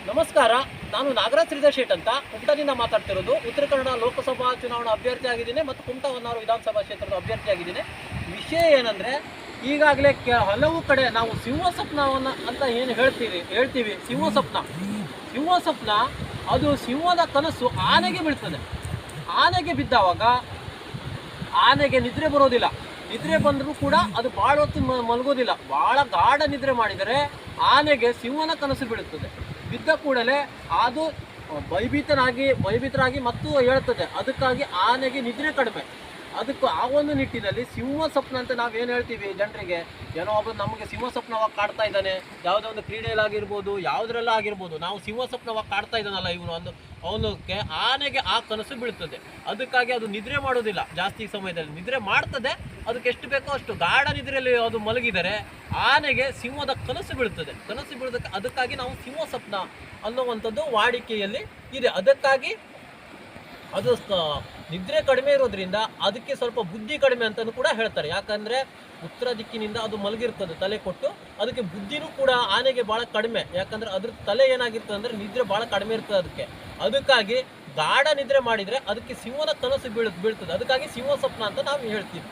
ನಮಸ್ಕಾರ. ನಾನು ನಾಗರಾಜ್ ಶ್ರೀಧರ್ ಶೇಟ್ ಅಂತ ಕುಮಟಾದಿಂದ ಮಾತಾಡ್ತಿರೋದು. ಉತ್ತರ ಕನ್ನಡ ಲೋಕಸಭಾ ಚುನಾವಣಾ ಅಭ್ಯರ್ಥಿ ಆಗಿದ್ದೀನಿ ಮತ್ತು ಕುಮಟಾ ಹೊನ್ನಾವರ ವಿಧಾನಸಭಾ ಕ್ಷೇತ್ರದ ಅಭ್ಯರ್ಥಿ ಆಗಿದ್ದೀನಿ. ವಿಷಯ ಏನಂದರೆ, ಈಗಾಗಲೇ ಹಲವು ಕಡೆ ನಾವು ಸಿಂಹ ಸ್ವಪ್ನವನ್ನು ಅಂತ ಏನು ಹೇಳ್ತೀವಿ ಸಿಂಹ ಸ್ವಪ್ನ ಅದು ಸಿಂಹದ ಕನಸು ಆನೆಗೆ ಬೀಳ್ತದೆ. ಆನೆಗೆ ಬಿದ್ದಾವಾಗ ಆನೆಗೆ ನಿದ್ರೆ ಬರೋದಿಲ್ಲ. ನಿದ್ರೆ ಬಂದರೂ ಕೂಡ ಅದು ಭಾಳ ಹೊತ್ತು ಮಲಗೋದಿಲ್ಲ. ಭಾಳ ಗಾಢ ನಿದ್ರೆ ಮಾಡಿದರೆ ಆನೆಗೆ ಸಿಂಹನ ಕನಸು ಬೀಳುತ್ತದೆ. ಬಿದ್ದ ಕೂಡಲೇ ಅದು ಭಯಭೀತರಾಗಿ ಮತ್ತು ಹೇಳ್ತದೆ. ಅದಕ್ಕಾಗಿ ಆನೆಗೆ ನಿದ್ರೆ ಕಡಿಮೆ. ಅದಕ್ಕೂ ಆ ಒಂದು ನಿಟ್ಟಿನಲ್ಲಿ ಸಿಂಹ ಸ್ವಪ್ನ ಅಂತ ನಾವೇನು ಹೇಳ್ತೀವಿ ಜನರಿಗೆ, ಏನೋ ಒಬ್ಬ ನಮಗೆ ಸಿಂಹ ಸ್ವಪ್ನವಾಗಿ ಕಾಡ್ತಾ ಇದ್ದಾನೆ, ಯಾವುದೋ ಒಂದು ಕ್ರೀಡೆಯಲ್ಲಾಗಿರ್ಬೋದು, ಯಾವುದ್ರೆಲ್ಲ ಆಗಿರ್ಬೋದು, ನಾವು ಸಿಂಹ ಸ್ವಪ್ನವಾಗಿ ಕಾಡ್ತಾ ಇದ್ದಾನಲ್ಲ ಇವನು ಅವನಕ್ಕೆ ಆನೆಗೆ ಆ ಕನಸು ಬೀಳ್ತದೆ. ಅದಕ್ಕಾಗಿ ಅದು ನಿದ್ರೆ ಮಾಡೋದಿಲ್ಲ. ಜಾಸ್ತಿ ಸಮಯದಲ್ಲಿ ನಿದ್ರೆ ಮಾಡ್ತದೆ. ಅದಕ್ಕೆ ಎಷ್ಟು ಬೇಕೋ ಅಷ್ಟು ಗಾಢ ನಿದ್ರೆಯಲ್ಲಿ ಅದು ಮಲಗಿದರೆ ಆನೆಗೆ ಸಿಂಹದ ಕನಸು ಬೀಳ್ತದೆ. ಕನಸು ಬೀಳೋದಕ್ಕೆ ಅದಕ್ಕಾಗಿ ನಾವು ಸಿಂಹ ಸ್ವಪ್ನ ಅನ್ನುವಂಥದ್ದು ವಾಡಿಕೆಯಲ್ಲಿ ಇದೆ. ಅದಕ್ಕಾಗಿ ಅದು ನಿದ್ರೆ ಕಡಿಮೆ ಇರೋದ್ರಿಂದ ಅದಕ್ಕೆ ಸ್ವಲ್ಪ ಬುದ್ಧಿ ಕಡಿಮೆ ಅಂತಲೂ ಕೂಡ ಹೇಳ್ತಾರೆ. ಯಾಕಂದರೆ ಉತ್ತರ ದಿಕ್ಕಿನಿಂದ ಅದು ಮಲಗಿರ್ತದೆ ತಲೆ ಕೊಟ್ಟು. ಅದಕ್ಕೆ ಬುದ್ಧಿನೂ ಕೂಡ ಆನೆಗೆ ಭಾಳ ಕಡಿಮೆ. ಯಾಕಂದರೆ ಅದ್ರ ತಲೆ ಏನಾಗಿರ್ತದೆ ಅಂದರೆ ನಿದ್ರೆ ಭಾಳ ಕಡಿಮೆ ಇರ್ತದೆ ಅದಕ್ಕಾಗಿ ಗಾಢ ನಿದ್ರೆ ಮಾಡಿದರೆ ಅದಕ್ಕೆ ಸಿಂಹದ ಕನಸು ಬೀಳ್ತದೆ. ಅದಕ್ಕಾಗಿ ಸಿಂಹ ಸ್ವಪ್ನ ಅಂತ ನಾವು ಹೇಳ್ತೀವಿ.